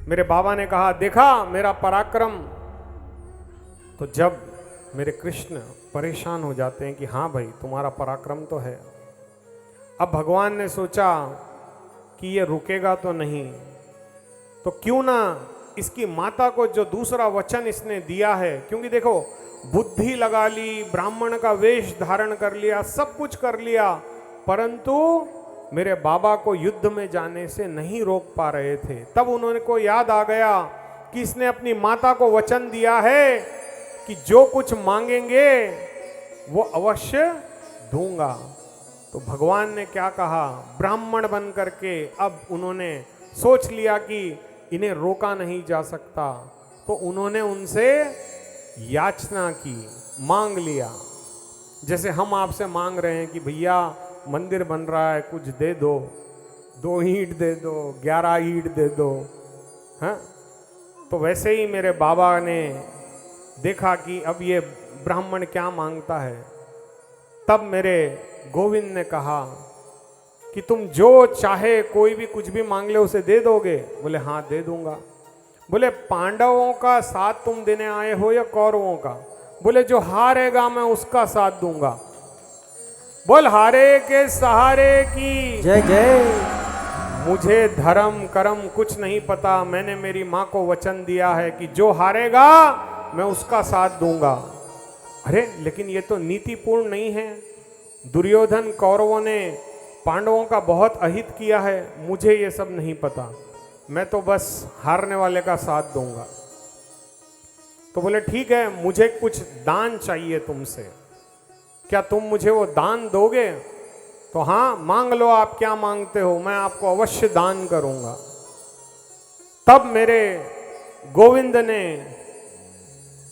मेरे बाबा ने कहा, देखा मेरा पराक्रम। तो जब मेरे कृष्ण परेशान हो जाते हैं कि हाँ भाई तुम्हारा पराक्रम तो है। अब भगवान ने सोचा कि ये रुकेगा तो नहीं, तो क्यों ना इसकी माता को जो दूसरा वचन इसने दिया है, क्योंकि देखो बुद्धि लगा ली, ब्राह्मण का वेश धारण कर लिया, सब कुछ कर लिया, परंतु मेरे बाबा को युद्ध में जाने से नहीं रोक पा रहे थे। तब उन्होंने को याद आ गया कि इसने अपनी माता को वचन दिया है कि जो कुछ मांगेंगे वो अवश्य दूंगा। तो भगवान ने क्या कहा, ब्राह्मण बन करके अब उन्होंने सोच लिया कि इन्हें रोका नहीं जा सकता, तो उन्होंने उनसे याचना की, मांग लिया। जैसे हम आपसे मांग रहे हैं कि भैया मंदिर बन रहा है, कुछ दे दो, 2 ईंट दे दो, 11 ईंट दे दो, हाँ। तो वैसे ही मेरे बाबा ने देखा कि अब ये ब्राह्मण क्या मांगता है। तब मेरे गोविंद ने कहा कि तुम जो चाहे कोई भी कुछ भी मांग ले उसे दे दोगे? बोले हाँ दे दूंगा। बोले पांडवों का साथ तुम देने आए हो या कौरवों का? बोले जो हारेगा मैं उसका साथ दूंगा। बोल हारे के सहारे की जय जय। मुझे धर्म कर्म कुछ नहीं पता, मैंने मेरी माँ को वचन दिया है कि जो हारेगा मैं उसका साथ दूंगा। अरे लेकिन ये तो नीतिपूर्ण नहीं है। दुर्योधन कौरवों ने पांडवों का बहुत अहित किया है, मुझे ये सब नहीं पता, मैं तो बस हारने वाले का साथ दूंगा। तो बोले ठीक है, मुझे कुछ दान चाहिए तुमसे, क्या तुम मुझे वो दान दोगे? तो हाँ मांग लो, आप क्या मांगते हो, मैं आपको अवश्य दान करूंगा। तब मेरे गोविंद ने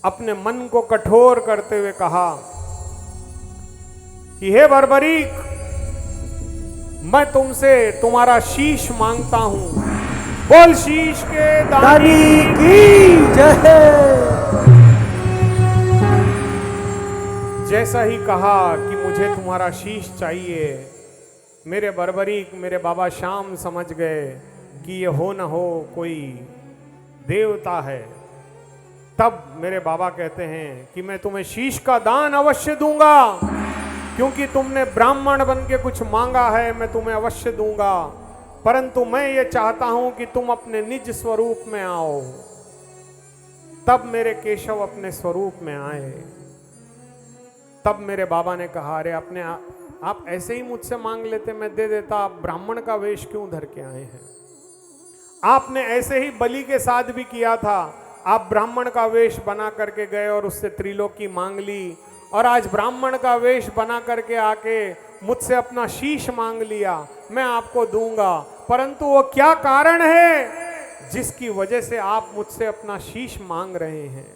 अपने मन को कठोर करते हुए कहा कि हे बर्बरीक, मैं तुमसे तुम्हारा शीश मांगता हूं। बोल शीश के दानी की जय। जैसा ही कहा कि मुझे तुम्हारा शीश चाहिए, मेरे बर्बरीक मेरे बाबा श्याम समझ गए कि ये हो न हो कोई देवता है। तब मेरे बाबा कहते हैं कि मैं तुम्हें शीश का दान अवश्य दूंगा, क्योंकि तुमने ब्राह्मण बन के कुछ मांगा है, मैं तुम्हें अवश्य दूंगा, परंतु मैं ये चाहता हूं कि तुम अपने निज स्वरूप में आओ। तब मेरे केशव अपने स्वरूप में आए। तब मेरे बाबा ने कहा, अरे अपने आप ऐसे ही मुझसे मांग लेते, मैं दे देता, आप ब्राह्मण का वेश क्यों धर के आए हैं? आपने ऐसे ही बलि के साथ भी किया था, आप ब्राह्मण का वेश बना करके गए और उससे त्रिलोकी मांग ली, और आज ब्राह्मण का वेश बना करके आके मुझसे अपना शीश मांग लिया, मैं आपको दूंगा, परंतु वो क्या कारण है जिसकी वजह से आप मुझसे अपना शीश मांग रहे हैं?